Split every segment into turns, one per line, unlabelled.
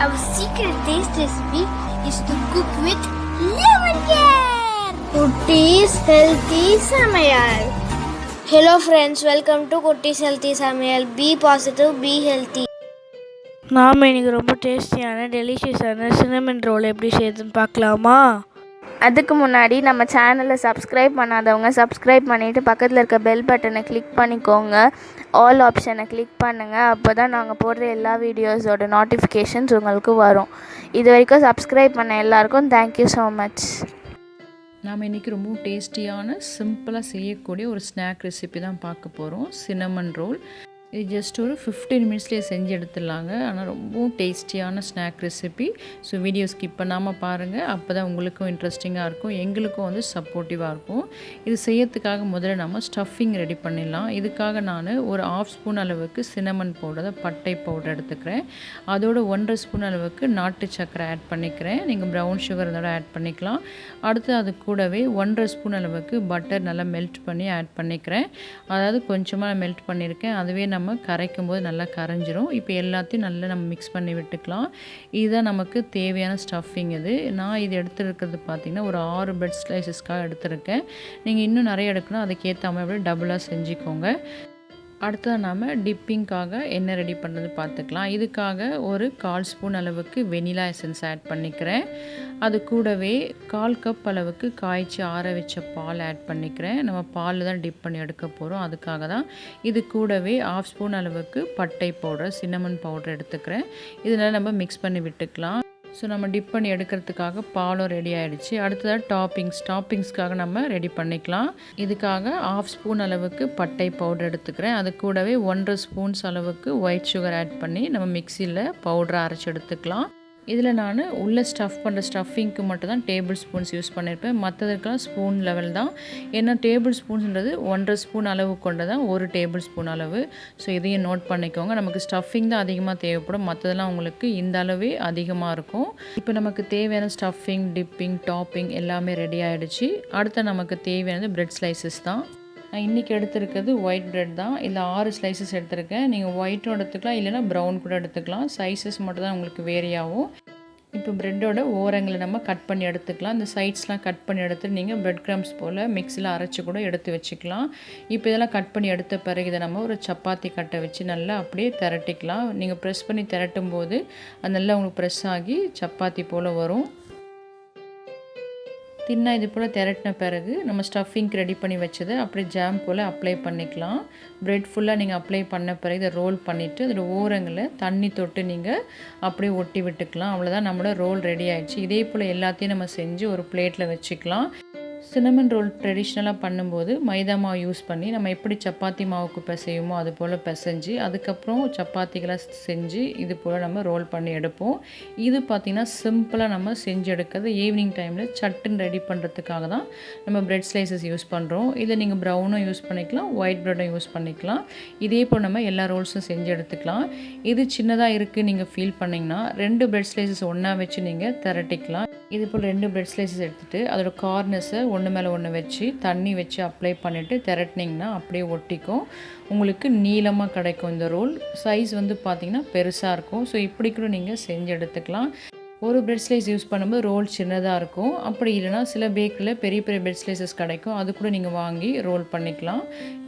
Our secret taste recipe is to cook with lemon care. Kutties healthy Samayal. Hello friends, welcome to Kutties healthy Samayal. Be positive, be healthy.
நாம் இன்றைக்கி ரொம்ப டேஸ்டியான டெலிஷியஸான cinnamon role எப்படி செய்யுதுன்னு பார்க்கலாமா?
அதுக்கு முன்னாடி நம்ம சேனலை சப்ஸ்கிரைப் பண்ணாதவங்க சப்ஸ்கிரைப் பண்ணிவிட்டு பக்கத்தில் இருக்க பெல் பட்டனை கிளிக் பண்ணிக்கோங்க. ஆல் ஆப்ஷனை கிளிக் பண்ணுங்கள். அப்போ தான் நாங்கள் போடுற எல்லா வீடியோஸோட நோட்டிஃபிகேஷன்ஸ் உங்களுக்கு வரும். இது வரைக்கும் சப்ஸ்கிரைப் பண்ண எல்லாருக்கும் தேங்க்யூ ஸோ மச்.
நாம் இன்றைக்கி ரொம்பவும் டேஸ்டியான சிம்பிளாக செய்யக்கூடிய ஒரு ஸ்நாக் ரெசிபி தான் பார்க்க போகிறோம். Cinnamon role. இது ஜஸ்ட் ஒரு 15 மினிட்ஸ்லேயே செஞ்சு எடுத்துடலாங்க. ஆனால் ரொம்பவும் டேஸ்டியான snack recipe. So video skip பண்ணாமல் பாருங்கள். அப்போ தான் உங்களுக்கும் இன்ட்ரெஸ்டிங்காக இருக்கும், எங்களுக்கும் வந்து சப்போர்ட்டிவாக இருக்கும். இது செய்யறதுக்காக முதல்ல நம்ம ஸ்டஃபிங் ரெடி பண்ணிடலாம். இதுக்காக நான் ஒரு 1/2 ஸ்பூன் அளவுக்கு சின்னமன் பவுடர், பட்டை பவுடர் எடுத்துக்கிறேன். அதோட 1.5 ஸ்பூன் அளவுக்கு நாட்டு சர்க்கரை ஆட் பண்ணிக்கிறேன். நீங்கள் ப்ரௌன் சுகர் இதோட ஆட் பண்ணிக்கலாம். அடுத்து அது கூடவே 1.5 ஸ்பூன் அளவுக்கு பட்டர் நல்லா மெல்ட் பண்ணி ஆட் பண்ணிக்கிறேன். அதாவது கொஞ்சமாக மெல்ட் பண்ணியிருக்கேன். அதுவே நம்ம கரைக்கும் போது நல்லா கரைஞ்சிரும். இப்போ எல்லாத்தையும் நல்லா நம்ம மிக்ஸ் பண்ணி விட்டுக்கலாம். இதுதான் நமக்கு தேவையான ஸ்டஃபிங். நான் இது எடுத்துருக்கிறது பார்த்திங்கன்னா ஒரு 6 பிரெட் ஸ்லைசஸ்க்காக எடுத்துருக்கேன். நீங்கள் இன்னும் நிறைய எடுக்கணும், அதுக்கேற்ற மாதிரி டபுளாக செஞ்சுக்கோங்க. அடுத்தது நாம் டிப்பிங்காக என்ன ரெடி பண்ணுறது பார்த்துக்கலாம். இதுக்காக ஒரு 1/4 ஸ்பூன் அளவுக்கு வெனிலா எசன்ஸ் ஆட் பண்ணிக்கிறேன். அது கூடவே 1/4 கப் அளவுக்கு காய்ச்சி ஆற வச்ச பால் ஆட் பண்ணிக்கிறேன். நம்ம பால் தான் டிப் பண்ணி எடுக்க போகிறோம், அதுக்காக தான். இது கூடவே 1/2 ஸ்பூன் அளவுக்கு பட்டை பவுடர், சின்னமன் பவுடர் எடுத்துக்கிறேன். இதனால் நம்ம மிக்ஸ் பண்ணி விட்டுக்கலாம். ஸோ நம்ம டிப் பண்ணி எடுக்கிறதுக்காக பாலும் ரெடி ஆகிடுச்சு. அடுத்ததாக டாப்பிங்ஸ்க்காக நம்ம ரெடி பண்ணிக்கலாம். இதுக்காக 1/2 ஸ்பூன் அளவுக்கு பட்டை பவுடர் எடுத்துக்கிறேன். அது கூடவே 1.5 ஸ்பூன்ஸ் அளவுக்கு ஒயிட் சுகர் ஆட் பண்ணி நம்ம மிக்சியில் பவுடரை அரைச்சி எடுத்துக்கலாம். இதில் நான் உள்ளே ஸ்டஃப் பண்ணுற ஸ்டஃபிங்க்கு மட்டும் தான் டேபிள் ஸ்பூன்ஸ் யூஸ் பண்ணியிருப்பேன். மற்றதுக்கெல்லாம் ஸ்பூன் லெவல் தான். ஏன்னா டேபிள் ஸ்பூன்ஸ்ன்றது 1.5 ஸ்பூன் அளவு கொண்டு தான் 1 டேபிள் ஸ்பூன் அளவு. ஸோ இதையும் நோட் பண்ணிக்கோங்க. நமக்கு ஸ்டஃபிங் தான் அதிகமாக தேவைப்படும், மற்றதெல்லாம் உங்களுக்கு இந்த அளவே அதிகமாக இருக்கும். இப்போ நமக்கு தேவையான ஸ்டஃபிங், டிப்பிங், டாப்பிங் எல்லாமே ரெடி ஆகிடுச்சு. அடுத்து நமக்கு தேவையானது பிரெட் ஸ்லைசஸ் தான். நான் இன்றைக்கி எடுத்துருக்கிறது ஒயிட் ப்ரெட் தான். இதில் 6 ஸ்லைசஸ் எடுத்துருக்கேன். நீங்கள் ஒயிட்டும் எடுத்துக்கலாம், இல்லைனா ப்ரௌன் கூட எடுத்துக்கலாம். சைஸஸ் மட்டும் தான் உங்களுக்கு வேரி ஆகும். இப்போ ப்ரெட்டோட ஓரங்களை நம்ம கட் பண்ணி எடுத்துக்கலாம். இந்த சைட்ஸ்லாம் கட் பண்ணி எடுத்துட்டு நீங்கள் ப்ரெட் க்ரம்ஸ் போல் மிக்ஸியில் அரைச்சி கூட எடுத்து வச்சுக்கலாம். இப்போ இதெல்லாம் கட் பண்ணி எடுத்த பிறகு இதை நம்ம ஒரு சப்பாத்தி கட்டை வச்சு நல்லா அப்படியே திரட்டிக்கலாம். நீங்கள் ப்ரெஸ் பண்ணி திரட்டும் போது அது நல்லா உங்களுக்கு ப்ரெஸ் ஆகி சப்பாத்தி போல் வரும். தின்னா இது போல் திரட்டின பிறகு நம்ம ஸ்டஃபிங்க்கு ரெடி பண்ணி வச்சதை அப்படியே ஜாம் போல் அப்ளை பண்ணிக்கலாம். ப்ரெட் ஃபுல்லாக நீங்கள் அப்ளை பண்ண பிறகு இதை ரோல் பண்ணிவிட்டு அதோட ஓரங்களை தண்ணி தொட்டு நீங்கள் அப்படியே ஒட்டி விட்டுக்கலாம். அவ்வளோதான், நம்மளோட ரோல் ரெடி ஆகிடுச்சு. இதே போல் எல்லாத்தையும் நம்ம செஞ்சு ஒரு பிளேட்டில் வச்சுக்கலாம். சின்னமன் ரோல் ட்ரெடிஷ்னலாக பண்ணும்போது மைதா மாவு யூஸ் பண்ணி நம்ம எப்படி சப்பாத்தி மாவுக்கு பிசையுமோ அது போல் பிசைஞ்சு அதுக்கப்புறம் சப்பாத்திகளை செஞ்சு இது போல் நம்ம ரோல் பண்ணி எடுப்போம். இது பார்த்திங்கன்னா சிம்பிளாக நம்ம செஞ்சு எடுக்கிறது. ஈவினிங் டைமில் சட்டுன்னு ரெடி பண்ணுறதுக்காக தான் நம்ம பிரெட் ஸ்லைசஸ் யூஸ் பண்ணுறோம். இதில் நீங்கள் ப்ரௌனும் யூஸ் பண்ணிக்கலாம், ஒயிட் ப்ரெட்டும் யூஸ் பண்ணிக்கலாம். இதே போல் நம்ம எல்லா ரோல்ஸும் செஞ்சு எடுத்துக்கலாம். இது சின்னதாக இருக்குது நீங்கள் ஃபீல் பண்ணிங்கன்னா 2 பிரெட் ஸ்லைசஸ் ஒன்றா வச்சு நீங்கள் திரட்டிக்கலாம். இது போல் 2 பிரெட் ஸ்லைசஸ் எடுத்துகிட்டு அதோட கார்னர்ஸை ஒன்று மேலே ஒன்று வச்சு தண்ணி வச்சு அப்ளை பண்ணிவிட்டு திரட்டினிங்கன்னா அப்படியே ஒட்டிக்கும். உங்களுக்கு நீளமாக கிடைக்கும். இந்த ரோல் சைஸ் வந்து பார்த்திங்கன்னா பெருசாக இருக்கும். ஸோ இப்படி கூட நீங்கள் செஞ்சு எடுத்துக்கலாம். ஒரு பிரெட் ஸ்லைஸ் யூஸ் பண்ணும்போது ரோல் சின்னதாக இருக்கும். அப்படி இல்லைனா சில பேக்கரியில் பெரிய பெரிய பிரெட் ஸ்லைசஸ் கிடைக்கும், அது கூட நீங்கள் வாங்கி ரோல் பண்ணிக்கலாம்.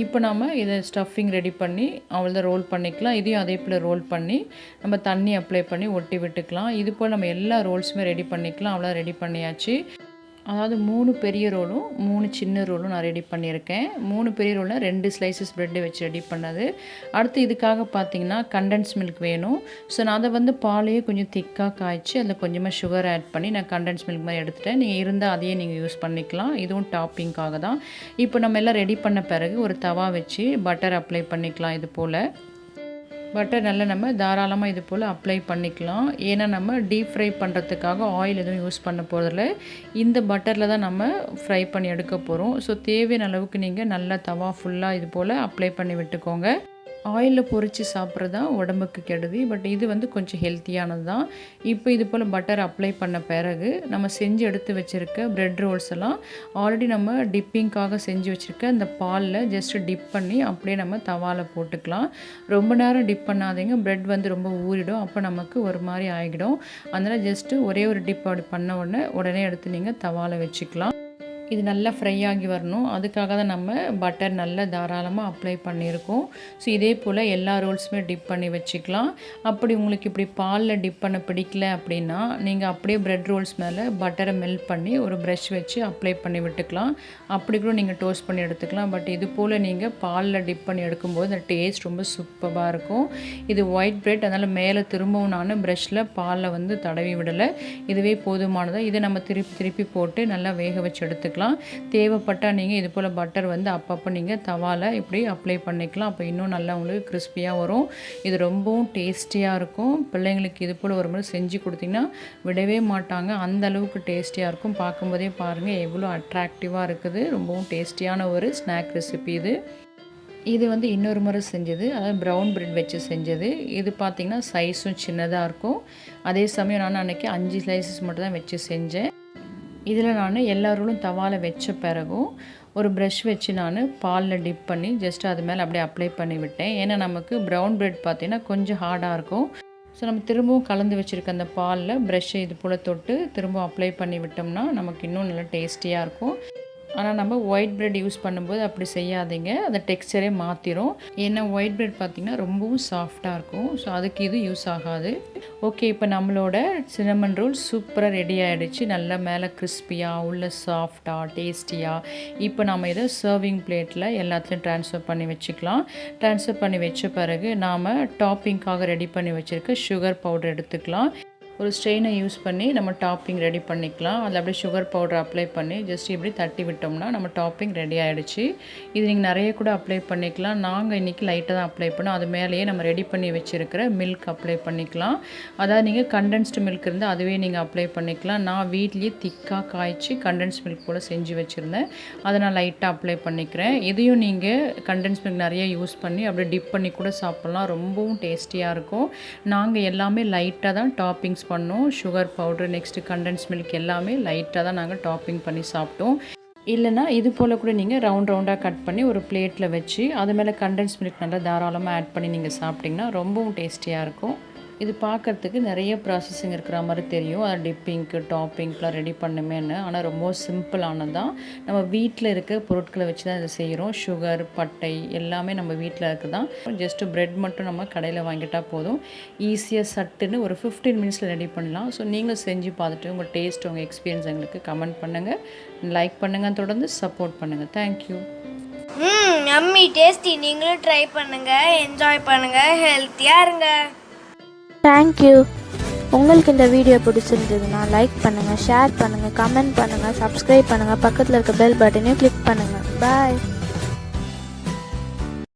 இப்போ நம்ம இதை ஸ்டஃபிங் ரெடி பண்ணி அவ்வளோதான் ரோல் பண்ணிக்கலாம். இதையும் அதே போல் ரோல் பண்ணி நம்ம தண்ணி அப்ளை பண்ணி ஒட்டி விட்டுக்கலாம். இது போல் நம்ம எல்லா ரோல்ஸுமே ரெடி பண்ணிக்கலாம். அவ்வளோ ரெடி பண்ணியாச்சு. அதாவது 3 பெரிய ரோலும் 3 சின்ன ரோலும் நான் ரெடி பண்ணியிருக்கேன். 3 பெரிய ரோலில் 2 ஸ்லைசஸ் ப்ரெட்டு வச்சு ரெடி பண்ணது. அடுத்து இதுக்காக பார்த்தீங்கன்னா கண்டென்ஸ் மில்க் வேணும். ஸோ நான் அதை வந்து பாலையே கொஞ்சம் திக்காக காய்ச்சி அதில் கொஞ்சமாக சுகர் ஆட் பண்ணி நான் கண்டென்ஸ் மில்க் மாதிரி எடுத்துட்டேன். நீங்கள் இருந்தால் அதையே நீங்கள் யூஸ் பண்ணிக்கலாம். இதுவும் டாப்பிங்காக தான். இப்போ நம்ம எல்லாம் ரெடி பண்ண பிறகு ஒரு தவா வச்சு பட்டர் அப்ளை பண்ணிக்கலாம். இது போல் பட்டர் நல்லா நம்ம தாராளமாக இது போல் அப்ளை பண்ணிக்கலாம். ஏன்னா நம்ம டீப் ஃப்ரை பண்ணுறதுக்காக ஆயில் எதுவும் யூஸ் பண்ண போகிறதில்ல. இந்த பட்டரில் தான் நம்ம ஃப்ரை பண்ணி எடுக்க போகிறோம். ஸோ தேவையான அளவுக்கு நீங்கள் நல்லா தவா ஃபுல்லாக இது போல் அப்ளை பண்ணி விட்டுக்கோங்க. ஆயிலில் பொரித்து சாப்பிட்றது தான் உடம்புக்கு கெடுதி. பட் இது வந்து கொஞ்சம் ஹெல்த்தியானது தான். இப்போ இது போல் பட்டர் அப்ளை பண்ண பிறகு நம்ம செஞ்சு எடுத்து வச்சுருக்க ப்ரெட் ரோல்ஸ் எல்லாம் ஆல்ரெடி நம்ம டிப்பிங்காக செஞ்சு வச்சுருக்க அந்த பாலில் ஜஸ்ட்டு டிப் பண்ணி அப்படியே நம்ம தவாவில் போட்டுக்கலாம். ரொம்ப நேரம் டிப் பண்ணாதீங்க, ப்ரெட் வந்து ரொம்ப ஊறிடும், அப்போ நமக்கு ஒரு மாதிரி ஆகிடும். அதனால் ஜஸ்ட்டு ஒரே ஒரு டிப் அப்படி பண்ண உடனே எடுத்து நீங்கள் தவாவில் வச்சுக்கலாம். இது நல்லா ஃப்ரை ஆகி வரணும், அதுக்காக தான் நம்ம பட்டர் நல்லா தாராளமாக அப்ளை பண்ணியிருக்கோம். ஸோ இதே போல் எல்லா ரோல்ஸுமே டிப் பண்ணி வச்சுக்கலாம். அப்படி உங்களுக்கு இப்படி பாலில் டிப் பண்ண பிடிக்கல அப்படின்னா நீங்கள் அப்படியே ப்ரெட் ரோல்ஸ் மேலே பட்டரை மெல்ட் பண்ணி ஒரு ப்ரஷ் வச்சு அப்ளை பண்ணி விட்டுக்கலாம். அப்படி கூட நீங்கள் டோஸ்ட் பண்ணி எடுத்துக்கலாம். பட் இது போல் நீங்கள் பாலில் டிப் பண்ணி எடுக்கும்போது அந்த டேஸ்ட் ரொம்ப சூப்பராக இருக்கும். இது ஒயிட் ப்ரெட், அதனால் மேலே திரும்பவும் நான் ப்ரஷ்ஷில் பாலில் வந்து தடவி விடலை, இதுவே போதுமானதாக. இதை நம்ம திருப்பி போட்டு நல்லா வேக வச்சு எடுத்துக்கலாம். தேவைப்பட்டால் நீங்கள் இது போல் பட்டர் வந்து அப்பப்போ நீங்கள் தவாவில் இப்படி அப்ளை பண்ணிக்கலாம். அப்போ இன்னும் நல்லா உங்களுக்கு கிறிஸ்பியாக வரும். இது ரொம்பவும் டேஸ்டியாக இருக்கும். பிள்ளைங்களுக்கு இது போல் ஒரு முறை செஞ்சு கொடுத்திங்கன்னா விடவே மாட்டாங்க, அந்த அளவுக்கு டேஸ்டியாக இருக்கும். பார்க்கும்போதே பாருங்கள் எவ்வளோ அட்ராக்டிவாக இருக்குது. ரொம்பவும் டேஸ்டியான ஒரு ஸ்நாக் ரெசிபி இது வந்து இன்னொரு முறை செஞ்சது, அதாவது ப்ரௌன் ப்ரெட் வச்சு செஞ்சது. இது பார்த்திங்கன்னா சைஸும் சின்னதாக இருக்கும். அதே சமயம் நான் அன்றைக்கி 5 ஸ்லைசஸ் மட்டும் தான் வச்சு செஞ்சேன். இதில் நான் எல்லா ரோலும் தவாவில் வச்ச பிறகும் ஒரு ப்ரஷ் வச்சு நான் பாலில் டிப் பண்ணி ஜஸ்ட் அது மேலே அப்படியே அப்ளை பண்ணி விட்டேன். ஏன்னா நமக்கு ப்ரௌன் ப்ரெட் பார்த்திங்கன்னா கொஞ்சம் ஹார்டாக இருக்கும். ஸோ நம்ம திரும்பவும் கலந்து வச்சுருக்க அந்த பாலில் ப்ரஷ்ஷை இது போல் தொட்டு திரும்பவும் அப்ளை பண்ணி விட்டோம்னா நமக்கு இன்னும் நல்லா டேஸ்டியாக இருக்கும். ஆனால் நம்ம ஒயிட் ப்ரெட் யூஸ் பண்ணும்போது அப்படி செய்யாதீங்க, அந்த டெக்ஸ்சரே மாற்றிடும். ஏன்னா ஒயிட் ப்ரெட் பார்த்திங்கன்னா ரொம்பவும் சாஃப்டாக இருக்கும். ஸோ அதுக்கு இது யூஸ் ஆகாது. ஓகே, இப்போ நம்மளோட சின்னமன் ரோல் சூப்பராக ரெடி ஆகிடுச்சு. நல்லா மேலே கிறிஸ்பியாக, உள்ள சாஃப்டாக, டேஸ்டியாக. இப்போ நம்ம இதை சர்விங் பிளேட்டில் எல்லாத்தையும் ட்ரான்ஸ்ஃபர் பண்ணி வச்சுக்கலாம். ட்ரான்ஸ்ஃபர் பண்ணி வச்ச பிறகு நாம் டாப்பிங்காக ரெடி பண்ணி வச்சுருக்க சுகர் பவுடர் எடுத்துக்கலாம். ஒரு ஸ்ட்ரெயினை யூஸ் பண்ணி நம்ம டாப்பிங் ரெடி பண்ணிக்கலாம். அதில் அப்படியே சுகர் பவுடர் அப்ளை பண்ணி ஜஸ்ட் இப்படி தட்டி விட்டோம்னா நம்ம டாப்பிங் ரெடி ஆகிடுச்சு. இது நீங்கள் நிறைய கூட அப்ளை பண்ணிக்கலாம். நாங்கள் இன்றைக்கி லைட்டாக தான் அப்ளை பண்ணோம். அது மேலேயே நம்ம ரெடி பண்ணி வச்சுருக்கிற மில்க் அப்ளை பண்ணிக்கலாம். அதாவது நீங்கள் கண்டென்ஸ்டு மில்க் இருந்தால் அதுவே நீங்கள் அப்ளை பண்ணிக்கலாம். நான் வீட்லேயே திக்காக காய்ச்சி கண்டென்ஸ் மில்க் போல் செஞ்சு வச்சுருந்தேன், அதை நான் லைட்டாக அப்ளை பண்ணிக்கிறேன். இதையும் நீங்கள் கண்டென்ஸ் மில்க் நிறைய யூஸ் பண்ணி அப்படியே டிப் பண்ணி கூட சாப்பிட்லாம், ரொம்பவும் டேஸ்டியாக இருக்கும். நாங்கள் எல்லாமே லைட்டாக தான் டாப்பிங்ஸ் பண்ணோம். Sugar powder, next condense milk எல்லாமே லைட்டாக தான் நாங்கள் டாப்பிங் பண்ணி சாப்பிட்டோம். இல்லைனா இது போல் கூட நீங்கள் ரவுண்டாக கட் பண்ணி ஒரு பிளேட்டில் வச்சு அது மேலே கண்டென்ஸ் மில்க் நல்லா தாராளமாக ஆட் பண்ணி நீங்கள் சாப்பிட்டிங்கன்னா ரொம்பவும் டேஸ்டியாக இருக்கும். இது பார்க்குறதுக்கு நிறைய ப்ராசஸிங் இருக்கிற மாதிரி தெரியும், அது டிப்பிங்க்கு டாப்பிங்க்கெலாம் ரெடி பண்ணுமேன்னு. ஆனால் ரொம்ப சிம்பிளானது தான். நம்ம வீட்டில் இருக்க பொருட்களை வச்சு தான் இதை செய்கிறோம். சுகர், பட்டை எல்லாமே நம்ம வீட்டில் இருக்குது தான். ஜஸ்ட்டு ப்ரெட் மட்டும் நம்ம கடையில் வாங்கிட்டால் போதும். ஈஸியாக சட்டுன்னு ஒரு 15 மினிட்ஸில் ரெடி பண்ணலாம். ஸோ நீங்களும் செஞ்சு பார்த்துட்டு உங்கள் டேஸ்ட், உங்கள் எக்ஸ்பீரியன்ஸ் எங்களுக்கு கமெண்ட் பண்ணுங்கள், லைக் பண்ணுங்கள், தொடர்ந்து சப்போர்ட் பண்ணுங்கள். தேங்க்யூ.
அம்மி டேஸ்டி, நீங்களும் ட்ரை பண்ணுங்கள், என்ஜாய் பண்ணுங்கள், ஹெல்த்தியாக இருங்க.
தேங்க்யூ. உங்களுக்கு இந்த வீடியோ பிடிச்சிருந்ததுன்னா லைக் பண்ணுங்கள், ஷேர் பண்ணுங்கள், கமெண்ட் பண்ணுங்கள், சப்ஸ்கிரைப் பண்ணுங்கள், பக்கத்தில் இருக்க பெல் பட்டனையும் கிளிக் பண்ணுங்கள். பாய்.